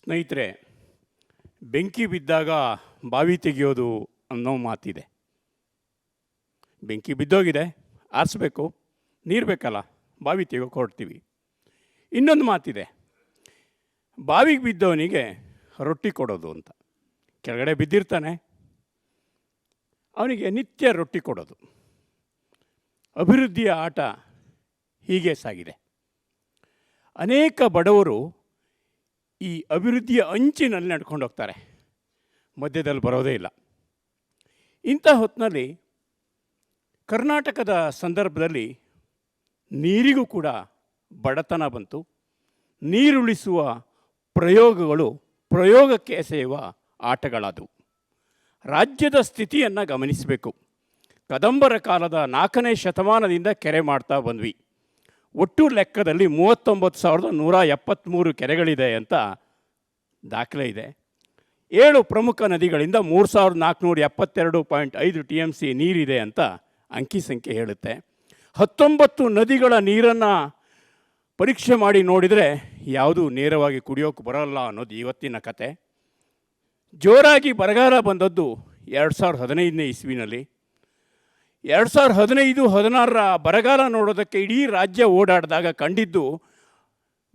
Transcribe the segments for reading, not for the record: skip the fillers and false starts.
ಸ್ನೇಹಿತರೆ, ಬೆಂಕಿ ಬಿದ್ದಾಗ ಬಾವಿ ತೆಗೆಯೋದು ಅನ್ನೋ ಮಾತಿದೆ. ಬೆಂಕಿ ಬಿದ್ದೋಗಿದೆ, ಆರಿಸ್ಬೇಕು, ನೀರು ಬೇಕಲ್ಲ, ಬಾವಿ ತೆಗೆಯೋಕೆ ಹೊರಡ್ತೀವಿ. ಇನ್ನೊಂದು ಮಾತಿದೆ, ಬಾವಿಗೆ ಬಿದ್ದವನಿಗೆ ರೊಟ್ಟಿ ಕೊಡೋದು ಅಂತ. ಕೆಳಗಡೆ ಬಿದ್ದಿರ್ತಾನೆ, ಅವನಿಗೆ ನಿತ್ಯ ರೊಟ್ಟಿ ಕೊಡೋದು. ಅಭಿವೃದ್ಧಿಯ ಆಟ ಹೀಗೆ ಸಾಗಿದೆ. ಅನೇಕ ಬಡವರು ಈ ಅಭಿವೃದ್ಧಿಯ ಅಂಚಿನಲ್ಲಿ ನಡ್ಕೊಂಡು ಹೋಗ್ತಾರೆ, ಮಧ್ಯದಲ್ಲಿ ಬರೋದೇ ಇಲ್ಲ. ಇಂಥ ಹೊತ್ತಿನಲ್ಲಿ ಕರ್ನಾಟಕದ ಸಂದರ್ಭದಲ್ಲಿ ನೀರಿಗೂ ಕೂಡ ಬಡತನ ಬಂತು. ನೀರುಳಿಸುವ ಪ್ರಯೋಗಗಳು ಪ್ರಯೋಗಕ್ಕೆ ಎಸೆಯುವ ಆಟಗಳಾದವು. ರಾಜ್ಯದ ಸ್ಥಿತಿಯನ್ನು ಗಮನಿಸಬೇಕು. ಕದಂಬರ ಕಾಲದ 4ನೇ ಶತಮಾನದಿಂದ ಕೆರೆ ಮಾಡ್ತಾ ಬಂದ್ವಿ. ಒಟ್ಟು ಲೆಕ್ಕದಲ್ಲಿ 39,173 ಕೆರೆಗಳಿದೆ ಅಂತ ದಾಖಲೆ ಇದೆ. 7 ಪ್ರಮುಖ ನದಿಗಳಿಂದ 3,472.5 TMC ನೀರಿದೆ ಅಂತ ಅಂಕಿ ಸಂಖ್ಯೆ ಹೇಳುತ್ತೆ. 19 ನದಿಗಳ ನೀರನ್ನು ಪರೀಕ್ಷೆ ಮಾಡಿ ನೋಡಿದರೆ ಯಾವುದೂ ನೇರವಾಗಿ ಕುಡಿಯೋಕೆ ಬರೋಲ್ಲ ಅನ್ನೋದು ಇವತ್ತಿನ ಕತೆ. ಜೋರಾಗಿ ಬರಗಾಲ ಬಂದದ್ದು 2015ನೇ ಇಸ್ವಿನಲ್ಲಿ. 2015-16 ಬರಗಾಲ ನೋಡೋದಕ್ಕೆ ಇಡೀ ರಾಜ್ಯ ಓಡಾಡಿದಾಗ ಕಂಡಿದ್ದು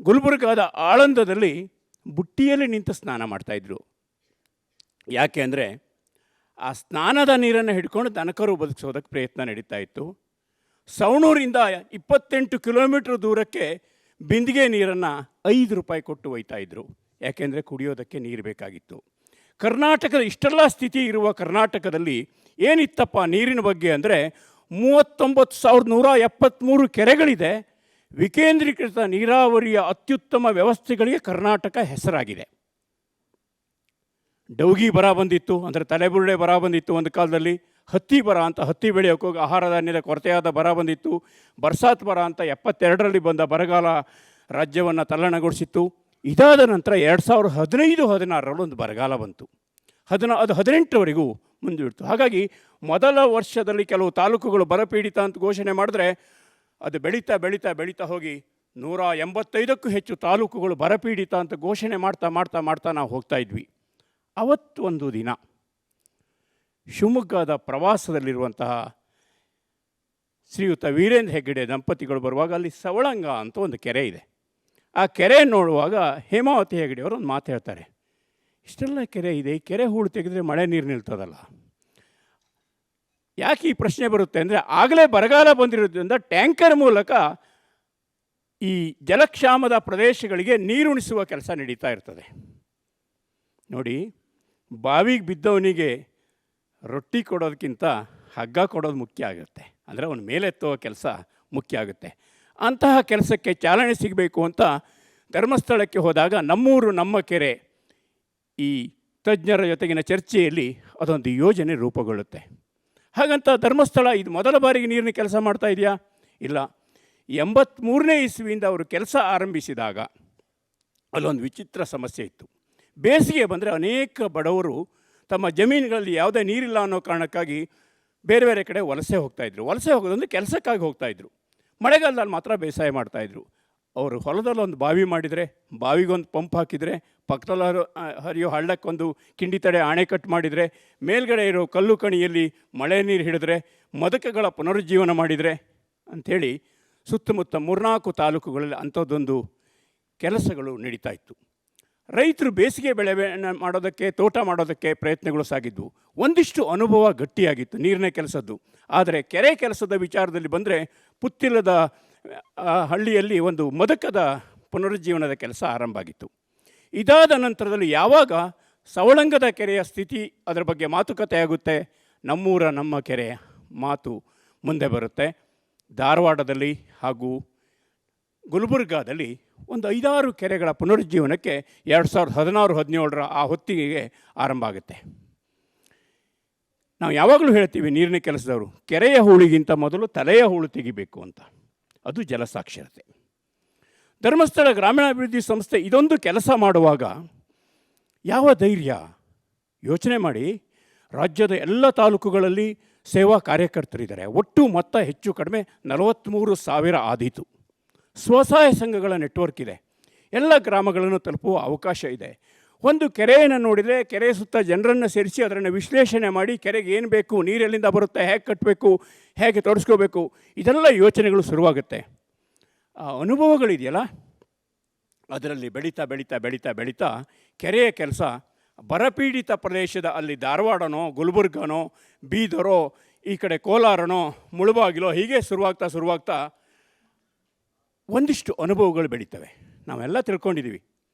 ಗುಲ್ಬರ್ಗಾದ ಆಳಂದದಲ್ಲಿ ಬುಟ್ಟಿಯಲ್ಲಿ ನಿಂತು ಸ್ನಾನ ಮಾಡ್ತಾಯಿದ್ರು. ಯಾಕೆ ಅಂದರೆ ಆ ಸ್ನಾನದ ನೀರನ್ನು ಹಿಡ್ಕೊಂಡು ದನಕರು ಬದುಕಿಸೋದಕ್ಕೆ ಪ್ರಯತ್ನ ನಡೀತಾ ಇತ್ತು. ಸವಣೂರಿಂದ 28 ಕಿಲೋಮೀಟ್ರ್ ದೂರಕ್ಕೆ ಬಿಂದಿಗೆ ನೀರನ್ನು 5 ರೂಪಾಯಿ ಕೊಟ್ಟು ಒಯ್ತಾಯಿದ್ರು. ಯಾಕೆಂದರೆ ಕುಡಿಯೋದಕ್ಕೆ ನೀರು ಬೇಕಾಗಿತ್ತು. ಕರ್ನಾಟಕದ ಇಷ್ಟೆಲ್ಲ ಸ್ಥಿತಿ ಇರುವ ಕರ್ನಾಟಕದಲ್ಲಿ ಏನಿತ್ತಪ್ಪ ನೀರಿನ ಬಗ್ಗೆ ಅಂದರೆ 39,173 ಕೆರೆಗಳಿದೆ. ವಿಕೇಂದ್ರೀಕೃತ ನೀರಾವರಿಯ ಅತ್ಯುತ್ತಮ ವ್ಯವಸ್ಥೆಗಳಿಗೆ ಕರ್ನಾಟಕ ಹೆಸರಾಗಿದೆ. ಡೌಗಿ ಬರ ಬಂದಿತ್ತು, ಅಂದರೆ ತಲೆಬುರುಡೆ ಬರ ಬಂದಿತ್ತು ಒಂದು ಕಾಲದಲ್ಲಿ. ಹತ್ತಿ ಬರ ಅಂತ, ಹತ್ತಿ ಬೆಳೆಯೋಕೆ ಹೋಗಿ ಆಹಾರ ಧಾನ್ಯದ ಕೊರತೆಯಾದ ಬರ ಬಂದಿತ್ತು. ಬರ್ಸಾತ್ ಬರ ಅಂತ 72ರಲ್ಲಿ ಬಂದ ಬರಗಾಲ ರಾಜ್ಯವನ್ನು ತಲ್ಲಣಗೊಳಿಸಿತ್ತು. ಇದಾದ ನಂತರ 2015-16ರಲ್ಲಿ ಒಂದು ಬರಗಾಲ ಬಂತು. ಅದು 18ವರೆಗೂ ಮುಂದುವರಿತು. ಹಾಗಾಗಿ ಮೊದಲ ವರ್ಷದಲ್ಲಿ ಕೆಲವು ತಾಲೂಕುಗಳು ಬರಪೀಡಿತ ಅಂತ ಘೋಷಣೆ ಮಾಡಿದ್ರೆ ಅದು ಬೆಳೀತಾ ಬೆಳೀತಾ ಬೆಳೀತಾ ಹೋಗಿ 185ಕ್ಕೂ ಹೆಚ್ಚು ತಾಲೂಕುಗಳು ಬರಪೀಡಿತ ಅಂತ ಘೋಷಣೆ ಮಾಡ್ತಾ ಮಾಡ್ತಾ ಮಾಡ್ತಾ ನಾವು ಹೋಗ್ತಾ ಇದ್ವಿ. ಅವತ್ತು ಒಂದು ದಿನ ಶಿವಮೊಗ್ಗದ ಪ್ರವಾಸದಲ್ಲಿರುವಂತಹ ಶ್ರೀಯುತ ವೀರೇಂದ್ರ ಹೆಗ್ಗಡೆ ದಂಪತಿಗಳು ಬರುವಾಗ ಅಲ್ಲಿ ಸವಳಂಗ ಅಂತ ಒಂದು ಕೆರೆ ಇದೆ. ಆ ಕೆರೆ ನೋಡುವಾಗ ಹೇಮಾವತಿ ಹೆಗ್ಗಡೆಯವರು ಒಂದು ಮಾತು ಹೇಳ್ತಾರೆ, ಇಷ್ಟೆಲ್ಲ ಕೆರೆ ಇದೆ, ಈ ಕೆರೆ ಹೂಳು ತೆಗೆದರೆ ಮಳೆ ನೀರು ನಿಲ್ತದಲ್ಲ. ಯಾಕೆ ಈ ಪ್ರಶ್ನೆ ಬರುತ್ತೆ ಅಂದರೆ, ಆಗಲೇ ಬರಗಾಲ ಬಂದಿರೋದ್ರಿಂದ ಟ್ಯಾಂಕರ್ ಮೂಲಕ ಈ ಜಲಕ್ಷಾಮದ ಪ್ರದೇಶಗಳಿಗೆ ನೀರುಣಿಸುವ ಕೆಲಸ ನಡೀತಾ ಇರ್ತದೆ. ನೋಡಿ, ಬಾವಿಗೆ ಬಿದ್ದವನಿಗೆ ರೊಟ್ಟಿ ಕೊಡೋದಕ್ಕಿಂತ ಹಗ್ಗ ಕೊಡೋದು ಮುಖ್ಯ ಆಗುತ್ತೆ. ಅಂದರೆ ಅವನ ಮೇಲೆತ್ತುವ ಕೆಲಸ ಮುಖ್ಯ ಆಗುತ್ತೆ. ಅಂತಹ ಕೆಲಸಕ್ಕೆ ಚಾಲನೆ ಸಿಗಬೇಕು ಅಂತ ಧರ್ಮಸ್ಥಳಕ್ಕೆ ಹೋದಾಗ ನಮ್ಮೂರು ನಮ್ಮ ಕೆರೆ ಈ ತಜ್ಞರ ಜೊತೆಗಿನ ಚರ್ಚೆಯಲ್ಲಿ ಅದೊಂದು ಯೋಜನೆ ರೂಪುಗೊಳ್ಳುತ್ತೆ. ಹಾಗಂತ ಧರ್ಮಸ್ಥಳ ಇದು ಮೊದಲ ಬಾರಿಗೆ ನೀರಿನ ಕೆಲಸ ಮಾಡ್ತಾ ಇದೆಯಾ? ಇಲ್ಲ. 83ನೇ ಇಸ್ವಿಯಿಂದ ಅವರು ಕೆಲಸ ಆರಂಭಿಸಿದಾಗ ಅಲ್ಲೊಂದು ವಿಚಿತ್ರ ಸಮಸ್ಯೆ ಇತ್ತು. ಬೇಸಿಗೆ ಬಂದರೆ ಅನೇಕ ಬಡವರು ತಮ್ಮ ಜಮೀನುಗಳಲ್ಲಿ ಯಾವುದೇ ನೀರಿಲ್ಲ ಅನ್ನೋ ಕಾರಣಕ್ಕಾಗಿ ಬೇರೆ ಬೇರೆ ಕಡೆ ವಲಸೆ ಹೋಗ್ತಾಯಿದ್ರು. ವಲಸೆ ಹೋಗೋದಂದ್ರೆ ಕೆಲಸಕ್ಕಾಗಿ ಹೋಗ್ತಾಯಿದ್ರು. ಮಳೆಗಾಲದಲ್ಲಿ ಮಾತ್ರ ಬೇಸಾಯ ಮಾಡ್ತಾಯಿದ್ರು. ಅವರು ಹೊಲದಲ್ಲಿ ಒಂದು ಬಾವಿ ಮಾಡಿದರೆ, ಬಾವಿಗೊಂದು ಪಂಪ್ ಹಾಕಿದರೆ, ಪಕ್ಕದಲ್ಲಿ ಹರಿಯೋ ಹಳ್ಳಕ್ಕೊಂದು ಕಿಂಡಿ ತಡೆ ಅಣೆಕಟ್ಟು ಮಾಡಿದರೆ, ಮೇಲ್ಗಡೆ ಇರೋ ಕಲ್ಲು ಕಣಿಯಲ್ಲಿ ಮಳೆ ನೀರು ಹಿಡಿದ್ರೆ, ಮದಕಗಳ ಪುನರುಜ್ಜೀವನ ಮಾಡಿದರೆ ಅಂಥೇಳಿ ಸುತ್ತಮುತ್ತ 3-4 ತಾಲೂಕುಗಳಲ್ಲಿ ಅಂಥದ್ದೊಂದು ಕೆಲಸಗಳು ನಡೀತಾ ಇತ್ತು. ರೈತರು ಬೇಸಿಗೆ ಬೆಳೆ ಮಾಡೋದಕ್ಕೆ, ತೋಟ ಮಾಡೋದಕ್ಕೆ ಪ್ರಯತ್ನಗಳು ಸಾಗಿದ್ವು. ಒಂದಿಷ್ಟು ಅನುಭವ ಗಟ್ಟಿಯಾಗಿತ್ತು ನೀರಿನ ಕೆಲಸದ್ದು. ಆದರೆ ಕೆರೆ ಕೆಲಸದ ವಿಚಾರದಲ್ಲಿ ಬಂದರೆ ಪುತ್ತಿಲ್ಲದ ಹಳ್ಳಿಯಲ್ಲಿ ಒಂದು ಮದಕದ ಪುನರುಜ್ಜೀವನದ ಕೆಲಸ ಆರಂಭ ಆಗಿತ್ತು. ಇದಾದ ನಂತರದಲ್ಲಿ ಯಾವಾಗ ಸವಳಂಗದ ಕೆರೆಯ ಸ್ಥಿತಿ ಅದರ ಬಗ್ಗೆ ಮಾತುಕತೆ ಆಗುತ್ತೆ, ನಮ್ಮೂರ ನಮ್ಮ ಕೆರೆಯ ಮಾತು ಮುಂದೆ ಬರುತ್ತೆ. ಧಾರವಾಡದಲ್ಲಿ ಹಾಗೂ ಗುಲ್ಬರ್ಗಾದಲ್ಲಿ ಒಂದು 5-6 ಕೆರೆಗಳ ಪುನರುಜ್ಜೀವನಕ್ಕೆ 2016-17 ಆ ಹೊತ್ತಿಗೆ ಆರಂಭ ಆಗುತ್ತೆ. ನಾವು ಯಾವಾಗಲೂ ಹೇಳ್ತೀವಿ ನೀರಿನ ಕೆಲಸದವರು, ಕೆರೆಯ ಹೂಳಿಗಿಂತ ಮೊದಲು ತಲೆಯ ಹೂಳು ತೆಗಿಬೇಕು ಅಂತ. ಅದು ಜಲಸಾಕ್ಷರತೆ. ಧರ್ಮಸ್ಥಳ ಗ್ರಾಮೀಣಾಭಿವೃದ್ಧಿ ಸಂಸ್ಥೆ ಇದೊಂದು ಕೆಲಸ ಮಾಡುವಾಗ ಯಾವ ಧೈರ್ಯ ಯೋಚನೆ ಮಾಡಿ. ರಾಜ್ಯದ ಎಲ್ಲ ತಾಲೂಕುಗಳಲ್ಲಿ ಸೇವಾ ಕಾರ್ಯಕರ್ತರಿದ್ದಾರೆ. ಒಟ್ಟು ಮೊತ್ತ ಹೆಚ್ಚು ಕಡಿಮೆ 43,000 ಆದೀತು. ಸ್ವಸಹಾಯ ಸಂಘಗಳ ನೆಟ್ವರ್ಕ್ ಇದೆ. ಎಲ್ಲ ಗ್ರಾಮಗಳನ್ನು ತಲುಪುವ ಅವಕಾಶ ಇದೆ. ಒಂದು ಕೆರೆಯನ್ನು ನೋಡಿದರೆ ಕೆರೆ ಸುತ್ತ ಜನರನ್ನು ಸೇರಿಸಿ ಅದನ್ನು ವಿಶ್ಲೇಷಣೆ ಮಾಡಿ ಕೆರೆಗೆ ಏನು ಬೇಕು, ನೀರೆಲ್ಲಿಂದ ಬರುತ್ತೆ, ಹೇಗೆ ಕಟ್ಟಬೇಕು, ಹೇಗೆ ತೊಡಸ್ಕೋಬೇಕು, ಇದೆಲ್ಲ ಯೋಚನೆಗಳು ಶುರುವಾಗುತ್ತೆ. ಆ ಅನುಭವಗಳಿದೆಯಲ್ಲ, ಅದರಲ್ಲಿ ಬೆಳೀತಾ ಬೆಳೀತಾ ಬೆಳೀತಾ ಬೆಳೀತಾ ಕೆರೆಯ ಕೆಲಸ ಬರಪೀಡಿತ ಪ್ರದೇಶದ ಅಲ್ಲಿ ಧಾರವಾಡನೋ ಗುಲ್ಬರ್ಗನೋ ಬೀದರೋ ಈ ಕಡೆ ಕೋಲಾರನೋ ಮುಳುಬಾಗಿಲೋ ಹೀಗೆ ಶುರುವಾಗ್ತಾ ಒಂದಿಷ್ಟು ಅನುಭವಗಳು ಬೆಳೀತವೆ. ನಾವೆಲ್ಲ ತಿಳ್ಕೊಂಡಿದ್ದೀವಿ,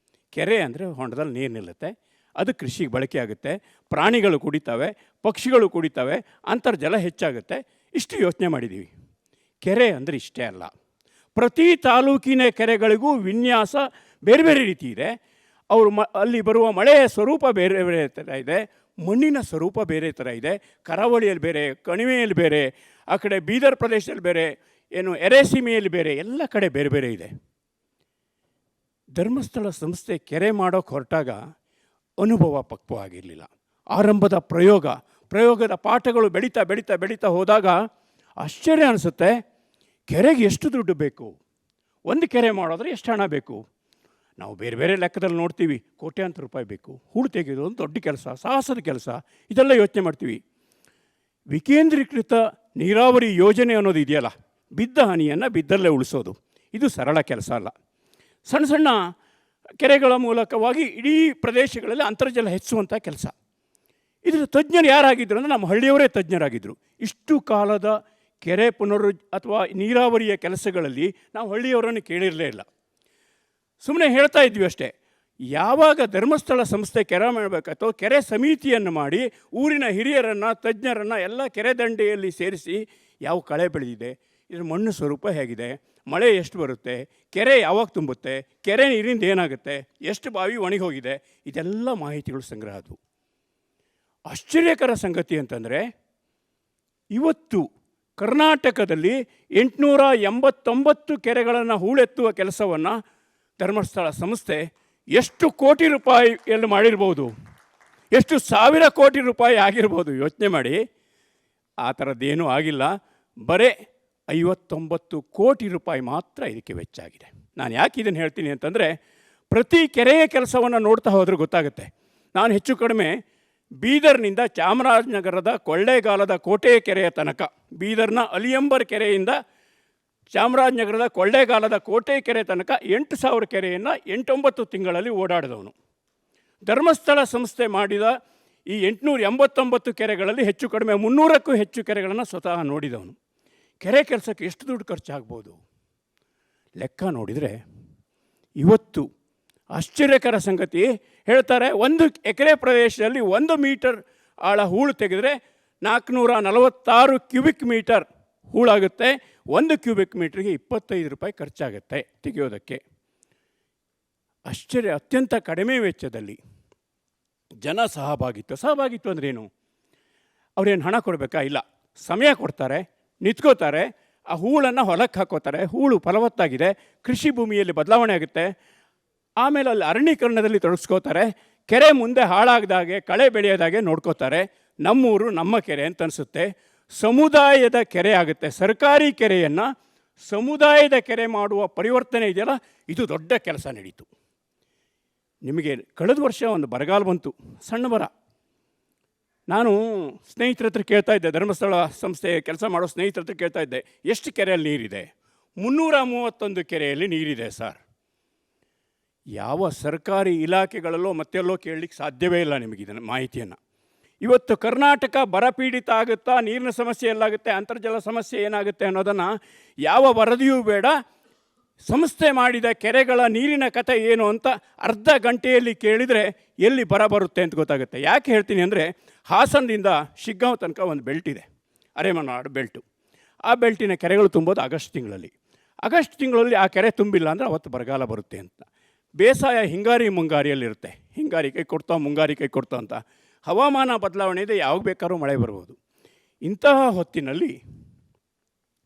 ಕೆರೆ ಅಂದರೆ ಹೊಂಡದಲ್ಲಿ ನೀರು ನಿಲ್ಲುತ್ತೆ, ಅದು ಕೃಷಿಗೆ ಬಳಕೆ ಆಗುತ್ತೆ, ಪ್ರಾಣಿಗಳು ಕುಡಿತವೆ, ಪಕ್ಷಿಗಳು ಕುಡಿತವೆ, ಅಂತರ್ಜಲ ಹೆಚ್ಚಾಗುತ್ತೆ, ಇಷ್ಟು ಯೋಚನೆ ಮಾಡಿದ್ದೀವಿ. ಕೆರೆ ಅಂದರೆ ಇಷ್ಟೇ ಅಲ್ಲ, ಪ್ರತಿ ತಾಲೂಕಿನ ಕೆರೆಗಳಿಗೂ ವಿನ್ಯಾಸ ಬೇರೆ ಬೇರೆ ರೀತಿ ಇದೆ. ಅವರು ಅಲ್ಲಿ ಬರುವ ಮಳೆಯ ಸ್ವರೂಪ ಬೇರೆ ಬೇರೆ ಥರ ಇದೆ, ಮಣ್ಣಿನ ಸ್ವರೂಪ ಬೇರೆ ಥರ ಇದೆ, ಕರಾವಳಿಯಲ್ಲಿ ಬೇರೆ, ಕಣಿವೆಯಲ್ಲಿ ಬೇರೆ, ಆ ಕಡೆ ಬೀದರ್ ಪ್ರದೇಶದಲ್ಲಿ ಬೇರೆ, ಏನು ಎರೆಸೀಮೆಯಲ್ಲಿ ಬೇರೆ, ಎಲ್ಲ ಕಡೆ ಬೇರೆ ಬೇರೆ ಇದೆ. ಧರ್ಮಸ್ಥಳ ಸಂಸ್ಥೆ ಕೆರೆ ಮಾಡೋಕ್ಕೆ ಹೊರಟಾಗ ಅನುಭವ ಪಕ್ವವಾಗಿರಲಿಲ್ಲ. ಆರಂಭದ ಪ್ರಯೋಗದ ಪಾಠಗಳು ಬೆಳೀತಾ ಬೆಳೀತಾ ಬೆಳೀತಾ ಹೋದಾಗ ಆಶ್ಚರ್ಯ ಅನಿಸುತ್ತೆ. ಕೆರೆಗೆ ಎಷ್ಟು ದುಡ್ಡು ಬೇಕು, ಒಂದು ಕೆರೆ ಮಾಡೋದ್ರೆ ಎಷ್ಟು ಹಣ ಬೇಕು? ನಾವು ಬೇರೆ ಬೇರೆ ಲೆಕ್ಕದಲ್ಲಿ ನೋಡ್ತೀವಿ, ಕೋಟ್ಯಾಂತರ ರೂಪಾಯಿ ಬೇಕು. ಹೂಳು ತೆಗೆಯೋದು ಒಂದು ದೊಡ್ಡ ಕೆಲಸ, ಸಾಹಸದ ಕೆಲಸ, ಇದೆಲ್ಲ ಯೋಚನೆ ಮಾಡ್ತೀವಿ. ವಿಕೇಂದ್ರೀಕೃತ ನೀರಾವರಿ ಯೋಜನೆ ಅನ್ನೋದು ಇದೆಯಲ್ಲ, ಬಿದ್ದ ಹನಿಯನ್ನು ಬಿದ್ದಲ್ಲೇ ಉಳಿಸೋದು, ಇದು ಸರಳ ಕೆಲಸ ಅಲ್ಲ. ಸಣ್ಣ ಸಣ್ಣ ಕೆರೆಗಳ ಮೂಲಕವಾಗಿ ಇಡೀ ಪ್ರದೇಶಗಳಲ್ಲಿ ಅಂತರ್ಜಲ ಹೆಚ್ಚುವಂಥ ಕೆಲಸ. ಇದರ ತಜ್ಞರು ಯಾರಾಗಿದ್ದರು ಅಂದರೆ ನಮ್ಮ ಹಳ್ಳಿಯವರೇ ತಜ್ಞರಾಗಿದ್ದರು. ಇಷ್ಟು ಕಾಲದ ಕೆರೆ ಅಥವಾ ನೀರಾವರಿಯ ಕೆಲಸಗಳಲ್ಲಿ ನಾವು ಹಳ್ಳಿಯವರನ್ನು ಕೇಳಿರಲೇ ಇಲ್ಲ. ಸುಮ್ಮನೆ ಹೇಳ್ತಾ ಇದ್ವಿ ಅಷ್ಟೇ. ಯಾವಾಗ ಧರ್ಮಸ್ಥಳ ಸಂಸ್ಥೆ ಕೆರೆ ಮಾಡಬೇಕಾಯ್ತೋ ಕೆರೆ ಸಮಿತಿಯನ್ನು ಮಾಡಿ ಊರಿನ ಹಿರಿಯರನ್ನು, ತಜ್ಞರನ್ನು ಎಲ್ಲ ಕೆರೆ ದಂಡೆಯಲ್ಲಿ ಸೇರಿಸಿ ಯಾವ ಕಳೆ ಬೆಳೆದಿದೆ, ಇದರ ಮಣ್ಣು ಸ್ವರೂಪ ಹೇಗಿದೆ, ಮಳೆ ಎಷ್ಟು ಬರುತ್ತೆ, ಕೆರೆ ಯಾವಾಗ ತುಂಬುತ್ತೆ, ಕೆರೆ ನೀರಿಂದ ಏನಾಗುತ್ತೆ, ಎಷ್ಟು ಬಾವಿ ಒಣಗಿ ಹೋಗಿದೆ, ಇದೆಲ್ಲ ಮಾಹಿತಿಗಳು ಸಂಗ್ರಹ ಆದವು. ಆಶ್ಚರ್ಯಕರ ಸಂಗತಿ ಅಂತಂದರೆ, ಇವತ್ತು ಕರ್ನಾಟಕದಲ್ಲಿ 889 ಕೆರೆಗಳನ್ನು ಹೂಳೆತ್ತುವ ಕೆಲಸವನ್ನು ಧರ್ಮಸ್ಥಳ ಸಂಸ್ಥೆ ಎಷ್ಟು ಕೋಟಿ ರೂಪಾಯಿಯಲ್ಲಿ ಮಾಡಿರ್ಬೋದು, ಎಷ್ಟು ಸಾವಿರ ಕೋಟಿ ರೂಪಾಯಿ ಆಗಿರ್ಬೋದು. ಯೋಚನೆ ಮಾಡಿ. ಆ ಥರದ್ದೇನೂ ಆಗಿಲ್ಲ. ಬರೀ 59 ಕೋಟಿ ರೂಪಾಯಿ ಮಾತ್ರ ಇದಕ್ಕೆ ವೆಚ್ಚ ಆಗಿದೆ. ನಾನು ಯಾಕೆ ಇದನ್ನು ಹೇಳ್ತೀನಿ ಅಂತಂದರೆ, ಪ್ರತಿ ಕೆರೆಯ ಕೆಲಸವನ್ನು ನೋಡ್ತಾ ಹೋದರೆ ಗೊತ್ತಾಗುತ್ತೆ. ನಾನು ಹೆಚ್ಚು ಕಡಿಮೆ ಬೀದರ್ನಿಂದ ಚಾಮರಾಜನಗರದ ಕೊಳ್ಳೇಗಾಲದ ಕೋಟೆ ಕೆರೆಯ ತನಕ, ಬೀದರ್ನ ಅಲಿಯಂಬರ್ ಕೆರೆಯಿಂದ ಚಾಮರಾಜನಗರದ ಕೊಳ್ಳೇಗಾಲದ ಕೋಟೆ ಕೆರೆ ತನಕ 8,000 ಕೆರೆಯನ್ನು 8-9 ತಿಂಗಳಲ್ಲಿ ಓಡಾಡಿದವನು. ಧರ್ಮಸ್ಥಳ ಸಂಸ್ಥೆ ಮಾಡಿದ ಈ 889 ಕೆರೆಗಳಲ್ಲಿ ಹೆಚ್ಚು ಕಡಿಮೆ 300ಕ್ಕೂ ಹೆಚ್ಚು ಕೆರೆಗಳನ್ನು ಸ್ವತಃ ನೋಡಿದವನು. ಕೆರೆ ಕೆಲಸಕ್ಕೆ ಎಷ್ಟು ದುಡ್ಡು ಖರ್ಚಾಗ್ಬೋದು ಲೆಕ್ಕ ನೋಡಿದರೆ, ಇವತ್ತು ಆಶ್ಚರ್ಯಕರ ಸಂಗತಿ ಹೇಳ್ತಾರೆ. 1 ಎಕರೆ ಪ್ರದೇಶದಲ್ಲಿ 1 ಮೀಟರ್ ಆಳ ಹೂಳು ತೆಗೆದರೆ 446 ಕ್ಯೂಬಿಕ್ ಮೀಟರ್ ಹೂಳಾಗುತ್ತೆ. 1 ಕ್ಯೂಬಿಕ್ ಮೀಟ್ರಿಗೆ 25 ರೂಪಾಯಿ ಖರ್ಚಾಗುತ್ತೆ ತೆಗೆಯೋದಕ್ಕೆ. ಆಶ್ಚರ್ಯ. ಅತ್ಯಂತ ಕಡಿಮೆ ವೆಚ್ಚದಲ್ಲಿ ಜನ ಸಹಭಾಗಿತ್ವ ಅಂದ್ರೇನು? ಅವ್ರೇನು ಹಣ ಕೊಡಬೇಕಾ? ಇಲ್ಲ, ಸಮಯ ಕೊಡ್ತಾರೆ, ನಿಂತ್ಕೋತಾರೆ, ಆ ಹೂಳನ್ನು ಹೊಲಕ್ಕೆ ಹಾಕೋತಾರೆ, ಹೂಳು ಫಲವತ್ತಾಗಿದೆ, ಕೃಷಿ ಭೂಮಿಯಲ್ಲಿ ಬದಲಾವಣೆ ಆಗುತ್ತೆ. ಆಮೇಲೆ ಅಲ್ಲಿ ಅರಣ್ಯೀಕರಣದಲ್ಲಿ ತೊಡಗಿಸ್ಕೋತಾರೆ, ಕೆರೆ ಮುಂದೆ ಹಾಳಾಗದಾಗೆ, ಕಳೆ ಬೆಳೆಯೋದಾಗೆ ನೋಡ್ಕೋತಾರೆ. ನಮ್ಮೂರು ನಮ್ಮ ಕೆರೆ ಅಂತ ಅನಿಸುತ್ತೆ. ಸಮುದಾಯದ ಕೆರೆ ಆಗುತ್ತೆ. ಸರ್ಕಾರಿ ಕೆರೆಯನ್ನು ಸಮುದಾಯದ ಕೆರೆ ಮಾಡುವ ಪರಿವರ್ತನೆ ಇದೆಯಲ್ಲ, ಇದು ದೊಡ್ಡ ಕೆಲಸ ನಡೀತು. ನಿಮಗೆ ಕಳೆದ ವರ್ಷ ಒಂದು ಬರಗಾಲ ಬಂತು, ಸಣ್ಣ ಬರ. ನಾನು ಸ್ನೇಹಿತರ ಹತ್ರ ಕೇಳ್ತಾ ಇದ್ದೆ, ಧರ್ಮಸ್ಥಳ ಸಂಸ್ಥೆ ಕೆಲಸ ಮಾಡೋ ಸ್ನೇಹಿತರ ಹತ್ರ ಕೇಳ್ತಾ ಇದ್ದೆ, ಎಷ್ಟು ಕೆರೆಯಲ್ಲಿ ನೀರಿದೆ? 331 ಕೆರೆಯಲ್ಲಿ ನೀರಿದೆ ಸರ್. ಯಾವ ಸರ್ಕಾರಿ ಇಲಾಖೆಗಳಲ್ಲೋ ಮತ್ತೆಲ್ಲೋ ಕೇಳಲಿಕ್ಕೆ ಸಾಧ್ಯವೇ ಇಲ್ಲ ನಿಮಗೆ ಇದನ್ನು ಮಾಹಿತಿಯನ್ನು. ಇವತ್ತು ಕರ್ನಾಟಕ ಬರಪೀಡಿತ ಆಗುತ್ತಾ, ನೀರಿನ ಸಮಸ್ಯೆ ಎಲ್ಲಾಗುತ್ತೆ, ಅಂತರ್ಜಲ ಸಮಸ್ಯೆ ಏನಾಗುತ್ತೆ ಅನ್ನೋದನ್ನು ಯಾವ ವರದಿಯೂ ಬೇಡ, ಸಂಸ್ಥೆ ಮಾಡಿದ ಕೆರೆಗಳ ನೀರಿನ ಕಥೆ ಏನು ಅಂತ ಅರ್ಧ ಗಂಟೆಯಲ್ಲಿ ಕೇಳಿದರೆ ಎಲ್ಲಿ ಬರ ಬರುತ್ತೆ ಅಂತ ಗೊತ್ತಾಗುತ್ತೆ. ಯಾಕೆ ಹೇಳ್ತೀನಿ ಅಂದರೆ, ಹಾಸನದಿಂದ ಶಿಗ್ಗಾಂವ್ ತನಕ ಒಂದು ಬೆಲ್ಟ್ ಇದೆ, ಅರೆಮನಾಡು ಬೆಲ್ಟು. ಆ ಬೆಲ್ಟಿನ ಕೆರೆಗಳು ತುಂಬೋದು ಆಗಸ್ಟ್ ತಿಂಗಳಲ್ಲಿ ಆ ಕೆರೆ ತುಂಬಿಲ್ಲ ಅಂದರೆ ಅವತ್ತು ಬರಗಾಲ ಬರುತ್ತೆ ಅಂತ. ಬೇಸಾಯ ಹಿಂಗಾರಿ ಮುಂಗಾರಿಯಲ್ಲಿರುತ್ತೆ, ಹಿಂಗಾರಿ ಕೈ ಕೊಡ್ತಾ ಮುಂಗಾರಿ ಕೈ ಕೊಡ್ತಾ ಅಂತ. ಹವಾಮಾನ ಬದಲಾವಣೆ ಇದೆ, ಯಾವಾಗ ಬೇಕಾದ್ರೂ ಮಳೆ ಬರ್ಬೋದು. ಇಂತಹ ಹೊತ್ತಿನಲ್ಲಿ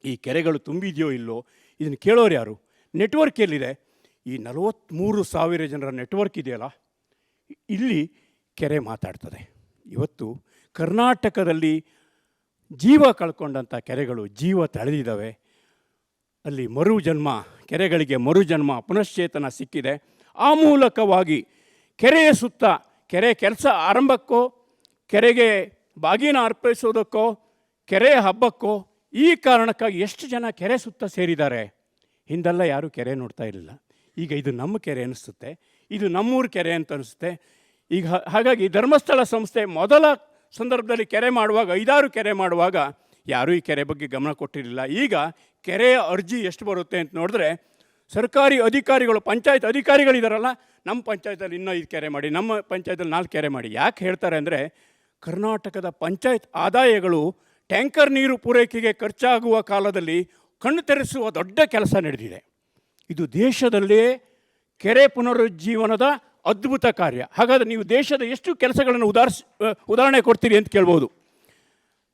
ಈ ಕೆರೆಗಳು ತುಂಬಿದೆಯೋ ಇಲ್ಲೋ ಇದನ್ನು ಕೇಳೋರು ಯಾರು? ನೆಟ್ವರ್ಕ್ ಎಲ್ಲಿದೆ? ಈ 43,000 ಜನರ ನೆಟ್ವರ್ಕ್ ಇದೆಯಲ್ಲ, ಇಲ್ಲಿ ಕೆರೆ ಮಾತಾಡ್ತದೆ. ಇವತ್ತು ಕರ್ನಾಟಕದಲ್ಲಿ ಜೀವ ಕಳ್ಕೊಂಡಂಥ ಕೆರೆಗಳು ಜೀವ ತಳೆದಿದ್ದಾವೆ. ಅಲ್ಲಿ ಕೆರೆಗಳಿಗೆ ಮರುಜನ್ಮ, ಪುನಶ್ಚೇತನ ಸಿಕ್ಕಿದೆ. ಆ ಮೂಲಕವಾಗಿ ಕೆರೆಯ ಸುತ್ತ ಕೆರೆ ಕೆಲಸ ಆರಂಭಕ್ಕೋ, ಕೆರೆಗೆ ಬಾಗಿನ ಅರ್ಪಿಸೋದಕ್ಕೋ, ಕೆರೆಯ ಹಬ್ಬಕ್ಕೋ ಈ ಕಾರಣಕ್ಕಾಗಿ ಎಷ್ಟು ಜನ ಕೆರೆ ಸುತ್ತ ಸೇರಿದ್ದಾರೆ. ಹಿಂದೆಲ್ಲ ಯಾರೂ ಕೆರೆ ನೋಡ್ತಾ ಇರಲಿಲ್ಲ. ಈಗ ಇದು ನಮ್ಮ ಕೆರೆ ಅನಿಸುತ್ತೆ, ಇದು ನಮ್ಮೂರು ಕೆರೆ ಅಂತ ಅನಿಸುತ್ತೆ. ಈಗ ಹಾಗಾಗಿ ಧರ್ಮಸ್ಥಳ ಸಂಸ್ಥೆ ಮೊದಲ ಸಂದರ್ಭದಲ್ಲಿ ಕೆರೆ ಮಾಡುವಾಗ 5-6 ಕೆರೆ ಮಾಡುವಾಗ ಯಾರೂ ಈ ಕೆರೆ ಬಗ್ಗೆ ಗಮನ ಕೊಟ್ಟಿರಲಿಲ್ಲ. ಈಗ ಕೆರೆಯ ಅರ್ಜಿ ಎಷ್ಟು ಬರುತ್ತೆ ಅಂತ ನೋಡಿದ್ರೆ ಸರ್ಕಾರಿ ಅಧಿಕಾರಿಗಳು, ಪಂಚಾಯತ್ ಅಧಿಕಾರಿಗಳಿದಾರಲ್ಲ, ನಮ್ಮ ಪಂಚಾಯತಲ್ಲಿ ಇನ್ನೂ 5 ಕೆರೆ ಮಾಡಿ, ನಮ್ಮ ಪಂಚಾಯತಲ್ಲಿ 4 ಕೆರೆ ಮಾಡಿ. ಯಾಕೆ ಹೇಳ್ತಾರೆ ಅಂದರೆ ಕರ್ನಾಟಕದ ಪಂಚಾಯತ್ ಆದಾಯಗಳು ಟ್ಯಾಂಕರ್ ನೀರು ಪೂರೈಕೆಗೆ ಖರ್ಚಾಗುವ ಕಾಲದಲ್ಲಿ ಕಣ್ಣು ತೆರೆಸುವ ದೊಡ್ಡ ಕೆಲಸ ನಡೆದಿದೆ. ಇದು ದೇಶದಲ್ಲೇ ಕೆರೆ ಪುನರುಜ್ಜೀವನದ ಅದ್ಭುತ ಕಾರ್ಯ. ಹಾಗಾದರೆ ನೀವು ದೇಶದ ಎಷ್ಟು ಕೆಲಸಗಳನ್ನು ಉದಾಹರಣೆ ಕೊಡ್ತೀರಿ ಅಂತ ಕೇಳ್ಬೋದು.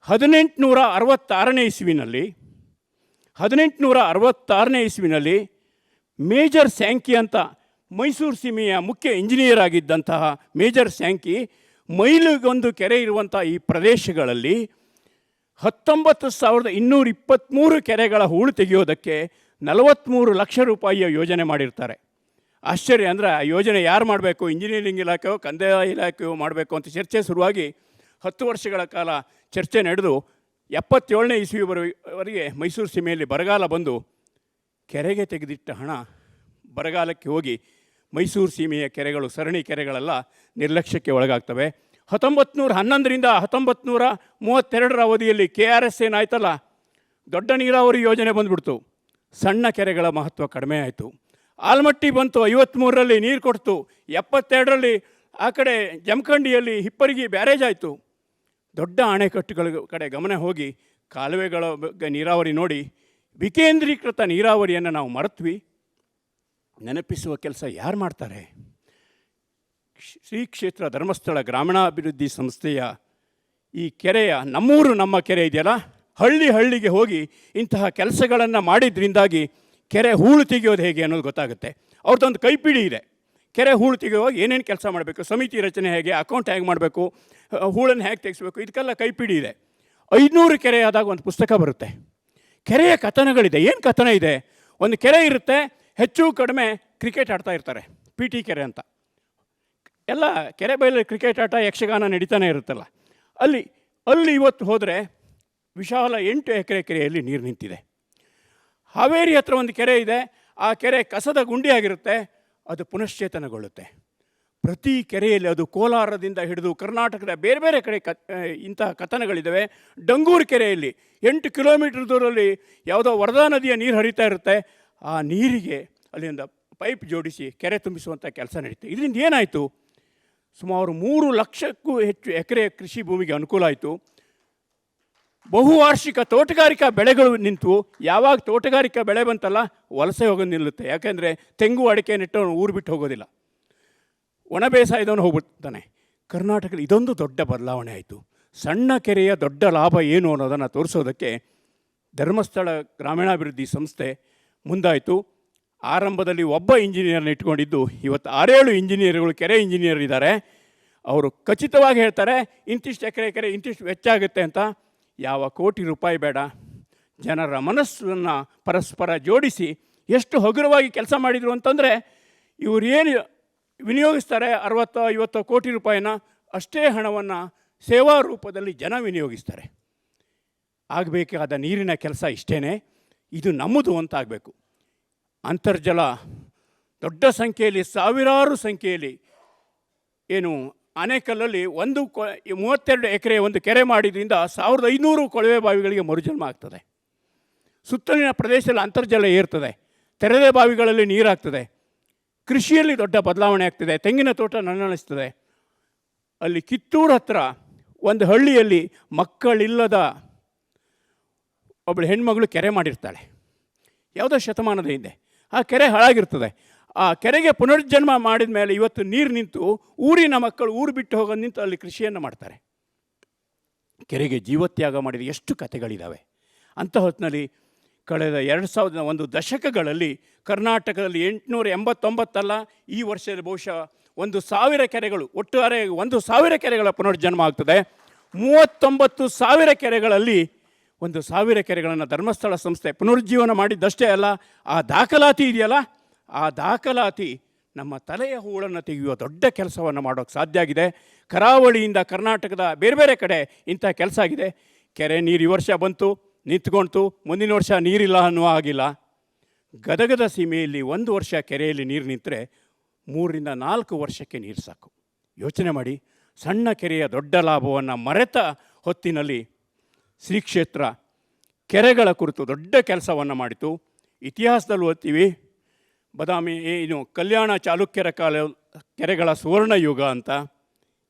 1866ನೇ ಇಸ್ವಿನಲ್ಲಿ ಮೇಜರ್ ಸ್ಯಾಂಕಿ ಅಂತ ಮೈಸೂರು ಸೀಮೆಯ ಮುಖ್ಯ ಇಂಜಿನಿಯರ್ ಆಗಿದ್ದಂತಹ ಮೇಜರ್ ಸ್ಯಾಂಕಿ ಮೈಲಿಗೊಂದು ಕೆರೆ ಇರುವಂಥ ಈ ಪ್ರದೇಶಗಳಲ್ಲಿ 19,223 ಕೆರೆಗಳ ಹೂಳು ತೆಗೆಯೋದಕ್ಕೆ 43 ಲಕ್ಷ ರೂಪಾಯಿಯ ಯೋಜನೆ ಮಾಡಿರ್ತಾರೆ. ಆಶ್ಚರ್ಯ ಅಂದರೆ ಆ ಯೋಜನೆ ಯಾರು ಮಾಡಬೇಕು, ಇಂಜಿನಿಯರಿಂಗ್ ಇಲಾಖೆಯೋ ಕಂದಾಯ ಇಲಾಖೆಯೋ ಮಾಡಬೇಕು ಅಂತ ಚರ್ಚೆ ಶುರುವಾಗಿ 10 ವರ್ಷಗಳ ಕಾಲ ಚರ್ಚೆ ನಡೆದು 77ನೇ ಇಸ್ವಿವರೆಗೆ ಮೈಸೂರು ಸೀಮೆಯಲ್ಲಿ ಬರಗಾಲ ಬಂದು ಕೆರೆಗೆ ತೆಗೆದಿಟ್ಟ ಹಣ ಬರಗಾಲಕ್ಕೆ ಹೋಗಿ ಮೈಸೂರು ಸೀಮೆಯ ಕೆರೆಗಳು, ಸರಣಿ ಕೆರೆಗಳೆಲ್ಲ ನಿರ್ಲಕ್ಷ್ಯಕ್ಕೆ ಒಳಗಾಗ್ತವೆ. 1911ರಿಂದ 1932ರ ಅವಧಿಯಲ್ಲಿ KRS ಏನಾಯ್ತಲ್ಲ, ದೊಡ್ಡ ನೀರಾವರಿ ಯೋಜನೆ ಬಂದುಬಿಡ್ತು. ಸಣ್ಣ ಕೆರೆಗಳ ಮಹತ್ವ ಕಡಿಮೆ ಆಯಿತು. ಆಲ್ಮಟ್ಟಿ ಬಂತು, 53ರಲ್ಲಿ ನೀರು ಕೊಡ್ತು. 72ರಲ್ಲಿ ಆ ಕಡೆ ಜಮಖಂಡಿಯಲ್ಲಿ ಹಿಪ್ಪರಿಗಿ ಬ್ಯಾರೇಜ್ ಆಯಿತು. ದೊಡ್ಡ ಅಣೆಕಟ್ಟುಗಳ ಕಡೆ ಗಮನ ಹೋಗಿ ಕಾಲುವೆಗಳ ಬಗ್ಗೆ ನೀರಾವರಿ ನೋಡಿ ವಿಕೇಂದ್ರೀಕೃತ ನೀರಾವರಿಯನ್ನು ನಾವು ಮರೆತ್ವಿ. ನೆನಪಿಸುವ ಕೆಲಸ ಯಾರು ಮಾಡ್ತಾರೆ? ಶ್ರೀ ಕ್ಷೇತ್ರ ಧರ್ಮಸ್ಥಳ ಗ್ರಾಮೀಣಾಭಿವೃದ್ಧಿ ಸಂಸ್ಥೆಯ ಈ ಕೆರೆಯ ನಮ್ಮೂರು ನಮ್ಮ ಕೆರೆ ಇದೆಯಲ್ಲ, ಹಳ್ಳಿಗೆ ಹೋಗಿ ಇಂತಹ ಕೆಲಸಗಳನ್ನು ಮಾಡಿದ್ರಿಂದಾಗಿ ಕೆರೆ ಹೂಳು ತೆಗೆಯೋದು ಹೇಗೆ ಅನ್ನೋದು ಗೊತ್ತಾಗುತ್ತೆ. ಅವ್ರದ್ದೊಂದು ಕೈಪಿಡಿ ಇದೆ. ಕೆರೆ ಹೂಳು ತೆಗೆಯುವಾಗ ಏನೇನು ಕೆಲಸ ಮಾಡಬೇಕು, ಸಮಿತಿ ರಚನೆ ಹೇಗೆ, ಅಕೌಂಟ್ ಹೇಗೆ ಮಾಡಬೇಕು, ಹೂಳನ್ನು ಹೇಗೆ ತೆಗೆಸಬೇಕು, ಇದಕ್ಕೆಲ್ಲ ಕೈಪಿಡಿ ಇದೆ. 500 ಕೆರೆ ಆದಾಗ ಒಂದು ಪುಸ್ತಕ ಬರುತ್ತೆ. ಕೆರೆಯ ಕಥನಗಳಿದೆ. ಏನು ಕಥನ ಇದೆ? ಒಂದು ಕೆರೆ ಇರುತ್ತೆ, ಹೆಚ್ಚು ಕಡಿಮೆ ಕ್ರಿಕೆಟ್ ಆಡ್ತಾ ಇರ್ತಾರೆ, PT ಕೆರೆ ಅಂತ. ಎಲ್ಲ ಕೆರೆ ಬಯಲಲ್ಲಿ ಕ್ರಿಕೆಟ್ ಆಟ, ಯಕ್ಷಗಾನ ನಡೀತಾನೆ ಇರುತ್ತಲ್ಲ. ಅಲ್ಲಿ ಇವತ್ತು ಹೋದರೆ ವಿಶಾಲ 8 ಎಕರೆ ಕೆರೆಯಲ್ಲಿ ನೀರು ನಿಂತಿದೆ. ಹಾವೇರಿ ಹತ್ರ ಒಂದು ಕೆರೆ ಇದೆ. ಆ ಕೆರೆ ಕಸದ ಗುಂಡಿಯಾಗಿರುತ್ತೆ, ಅದು ಪುನಶ್ಚೇತನಗೊಳ್ಳುತ್ತೆ. ಪ್ರತಿ ಕೆರೆಯಲ್ಲಿ, ಅದು ಕೋಲಾರದಿಂದ ಹಿಡಿದು ಕರ್ನಾಟಕದ ಬೇರೆ ಬೇರೆ ಕಡೆ ಇಂತಹ ಕಥನಗಳಿದ್ದಾವೆ. ಡಂಗೂರು ಕೆರೆಯಲ್ಲಿ 8 ಕಿಲೋಮೀಟರ್ ದೂರಲ್ಲಿ ಯಾವುದೋ ವರದಾ ನದಿಯ ನೀರು ಹರಿತಾ ಇರುತ್ತೆ. ಆ ನೀರಿಗೆ ಅಲ್ಲಿಂದ ಪೈಪ್ ಜೋಡಿಸಿ ಕೆರೆ ತುಂಬಿಸುವಂಥ ಕೆಲಸ ನಡೀತೆ. ಇದರಿಂದ ಏನಾಯಿತು? ಸುಮಾರು 3 ಲಕ್ಷಕ್ಕೂ ಹೆಚ್ಚು ಎಕರೆ ಕೃಷಿ ಭೂಮಿಗೆ ಅನುಕೂಲ ಆಯಿತು. ಬಹುವಾರ್ಷಿಕ ತೋಟಗಾರಿಕಾ ಬೆಳೆಗಳು ನಿಂತು, ಯಾವಾಗ ತೋಟಗಾರಿಕಾ ಬೆಳೆ ಬಂತಲ್ಲ ವಲಸೆ ಹೋಗೋದು ನಿಲ್ಲುತ್ತೆ. ಯಾಕೆಂದರೆ ತೆಂಗು ಅಡಿಕೆ ನೆಟ್ಟವನು ಊರು ಬಿಟ್ಟು ಹೋಗೋದಿಲ್ಲ, ಒಣ ಬೇಸಾಯದವನು ಹೋಗ್ಬಿಡ್ತಾನೆ. ಕರ್ನಾಟಕದಲ್ಲಿ ಇದೊಂದು ದೊಡ್ಡ ಬದಲಾವಣೆ ಆಯಿತು. ಸಣ್ಣ ಕೆರೆಯ ದೊಡ್ಡ ಲಾಭ ಏನು ಅನ್ನೋದನ್ನು ತೋರಿಸೋದಕ್ಕೆ ಧರ್ಮಸ್ಥಳ ಗ್ರಾಮೀಣಾಭಿವೃದ್ಧಿ ಸಂಸ್ಥೆ ಮುಂದಾಯಿತು. ಆರಂಭದಲ್ಲಿ ಒಬ್ಬ ಇಂಜಿನಿಯರ್ನ ಇಟ್ಕೊಂಡಿದ್ದು ಇವತ್ತು 6-7 ಇಂಜಿನಿಯರ್ಗಳು ಕೆರೆ ಇಂಜಿನಿಯರ್ ಇದ್ದಾರೆ. ಅವರು ಖಚಿತವಾಗಿ ಹೇಳ್ತಾರೆ ಇಂತಿಷ್ಟು ಎಕರೆ ಕೆರೆ ಇಂತಿಷ್ಟು ವೆಚ್ಚ ಆಗುತ್ತೆ ಅಂತ. ಯಾವ ಕೋಟಿ ರೂಪಾಯಿ ಬೇಡ, ಜನರ ಮನಸ್ಸನ್ನು ಪರಸ್ಪರ ಜೋಡಿಸಿ ಎಷ್ಟು ಹಗುರವಾಗಿ ಕೆಲಸ ಮಾಡಿದರು ಅಂತಂದರೆ, ಇವರು ಏನು ವಿನಿಯೋಗಿಸ್ತಾರೆ 60-50 ಕೋಟಿ ರೂಪಾಯಿನ, ಅಷ್ಟೇ ಹಣವನ್ನು ಸೇವಾ ರೂಪದಲ್ಲಿ ಜನ ವಿನಿಯೋಗಿಸ್ತಾರೆ. ಆಗಬೇಕಾದ ನೀರಿನ ಕೆಲಸ ಇಷ್ಟೇ, ಇದು ನಮ್ಮದು ಅಂತ ಆಗಬೇಕು. ಅಂತರ್ಜಲ ದೊಡ್ಡ ಸಂಖ್ಯೆಯಲ್ಲಿ, ಸಾವಿರಾರು ಸಂಖ್ಯೆಯಲ್ಲಿ, ಏನು ಆನೇಕಲ್ಲಲ್ಲಿ 32 ಎಕರೆ ಒಂದು ಕೆರೆ ಮಾಡಿದ್ರಿಂದ 1500 ಕೊಳವೆ ಬಾವಿಗಳಿಗೆ ಮರುಜನ್ಮ ಆಗ್ತದೆ. ಸುತ್ತಲಿನ ಪ್ರದೇಶದಲ್ಲಿ ಅಂತರ್ಜಲ ಏರ್ತದೆ, ತೆರೆದ ಬಾವಿಗಳಲ್ಲಿ ನೀರಾಗ್ತದೆ. ಕೃಷಿಯಲ್ಲಿ ದೊಡ್ಡ ಬದಲಾವಣೆ ಆಗ್ತದೆ. ತೆಂಗಿನ ತೋಟ ನನ್ನಣಿಸ್ತದೆ. ಅಲ್ಲಿ ಕಿತ್ತೂರು ಹತ್ರ ಒಂದು ಹಳ್ಳಿಯಲ್ಲಿ ಮಕ್ಕಳಿಲ್ಲದ ಒಬ್ಬಳು ಹೆಣ್ಮಗಳು ಕೆರೆ ಮಾಡಿರ್ತಾಳೆ, ಯಾವುದೋ ಶತಮಾನದ ಹಿಂದೆ. ಆ ಕೆರೆ ಹಾಳಾಗಿರ್ತದೆ. ಆ ಕೆರೆಗೆ ಪುನರ್ಜನ್ಮ ಮಾಡಿದ ಮೇಲೆ ಇವತ್ತು ನೀರು ನಿಂತು ಊರಿನ ಮಕ್ಕಳು ಊರು ಬಿಟ್ಟು ಹೋಗೋದು ನಿಂತು ಅಲ್ಲಿ ಕೃಷಿಯನ್ನು ಮಾಡ್ತಾರೆ. ಕೆರೆಗೆ ಜೀವತ್ಯಾಗ ಮಾಡಿದ ಎಷ್ಟು ಕಥೆಗಳಿದ್ದಾವೆ. ಅಂಥ ಹೊತ್ತಿನಲ್ಲಿ ಕಳೆದ 2001 ದಶಕಗಳಲ್ಲಿ ಕರ್ನಾಟಕದಲ್ಲಿ 889 ಅಲ್ಲ, ಈ ವರ್ಷದ ಬಹುಶಃ 1,000 ಕೆರೆಗಳು, ಒಟ್ಟಾರೆ 1,000 ಕೆರೆಗಳ ಪುನರ್ಜನ್ಮ ಆಗ್ತದೆ. 39,000 ಕೆರೆಗಳಲ್ಲಿ 1,000 ಕೆರೆಗಳನ್ನು ಧರ್ಮಸ್ಥಳ ಸಂಸ್ಥೆ ಪುನರುಜ್ಜೀವನ ಮಾಡಿದ್ದಷ್ಟೇ ಅಲ್ಲ, ಆ ದಾಖಲಾತಿ ಇದೆಯಲ್ಲ, ಆ ದಾಖಲಾತಿ ನಮ್ಮ ತಲೆಯ ಹೂಳನ್ನು ತೆಗೆಯುವ ದೊಡ್ಡ ಕೆಲಸವನ್ನು ಮಾಡೋಕ್ಕೆ ಸಾಧ್ಯ ಆಗಿದೆ. ಕರಾವಳಿಯಿಂದ ಕರ್ನಾಟಕದ ಬೇರೆ ಬೇರೆ ಕಡೆ ಇಂಥ ಕೆಲಸ ಆಗಿದೆ. ಕೆರೆ ನೀರು ಈ ವರ್ಷ ಬಂತು, ನಿಂತ್ಕೊಳ್ತು, ಮುಂದಿನ ವರ್ಷ ನೀರಿಲ್ಲ ಅನ್ನುವ ಆಗಿಲ್ಲ. ಗದಗದ ಸೀಮೆಯಲ್ಲಿ 1 ವರ್ಷ ಕೆರೆಯಲ್ಲಿ ನೀರು ನಿಂತರೆ 3 ರಿಂದ 4 ವರ್ಷಕ್ಕೆ ನೀರು ಸಾಕು. ಯೋಚನೆ ಮಾಡಿ, ಸಣ್ಣ ಕೆರೆಯ ದೊಡ್ಡ ಲಾಭವನ್ನು ಮರೆತ ಹೊತ್ತಿನಲ್ಲಿ ಶ್ರೀ ಕ್ಷೇತ್ರ ಕೆರೆಗಳ ಕುರಿತು ದೊಡ್ಡ ಕೆಲಸವನ್ನು ಮಾಡಿತು. ಇತಿಹಾಸದಲ್ಲಿ ಓದ್ತೀವಿ, ಬದಾಮಿ ಏನು ಕಲ್ಯಾಣ ಚಾಲುಕ್ಯರ ಕೆರೆಗಳ ಸುವರ್ಣಯುಗ ಅಂತ.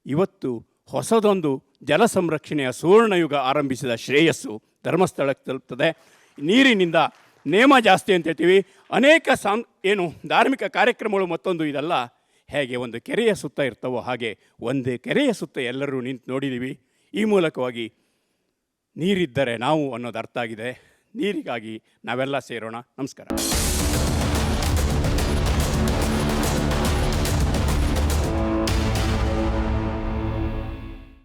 ಇವತ್ತು ಹೊಸದೊಂದು ಜಲ ಸಂರಕ್ಷಣೆಯ ಸುವರ್ಣಯುಗ ಆರಂಭಿಸಿದ ಶ್ರೇಯಸ್ಸು ಧರ್ಮಸ್ಥಳಕ್ಕೆ ತಲುಪ್ತದೆ. ನೀರಿನಿಂದ ನೇಮ ಜಾಸ್ತಿ ಅಂತ ಹೇಳ್ತೀವಿ. ಅನೇಕ ಧಾರ್ಮಿಕ ಕಾರ್ಯಕ್ರಮಗಳು ಮತ್ತೊಂದು ಇದಲ್ಲ. ಹೇಗೆ ಒಂದು ಕೆರೆಯ ಸುತ್ತ ಇರ್ತವೋ ಹಾಗೆ ಒಂದೇ ಕೆರೆಯ ಸುತ್ತ ಎಲ್ಲರೂ ನಿಂತು ನೋಡಿದ್ದೀವಿ. ಈ ಮೂಲಕವಾಗಿ ನೀರಿದ್ದರೆ ನಾವು ಅನ್ನೋದು ಅರ್ಥ ಆಗಿದೆ. ನೀರಿಗಾಗಿ ನಾವೆಲ್ಲ ಸೇರೋಣ. ನಮಸ್ಕಾರ.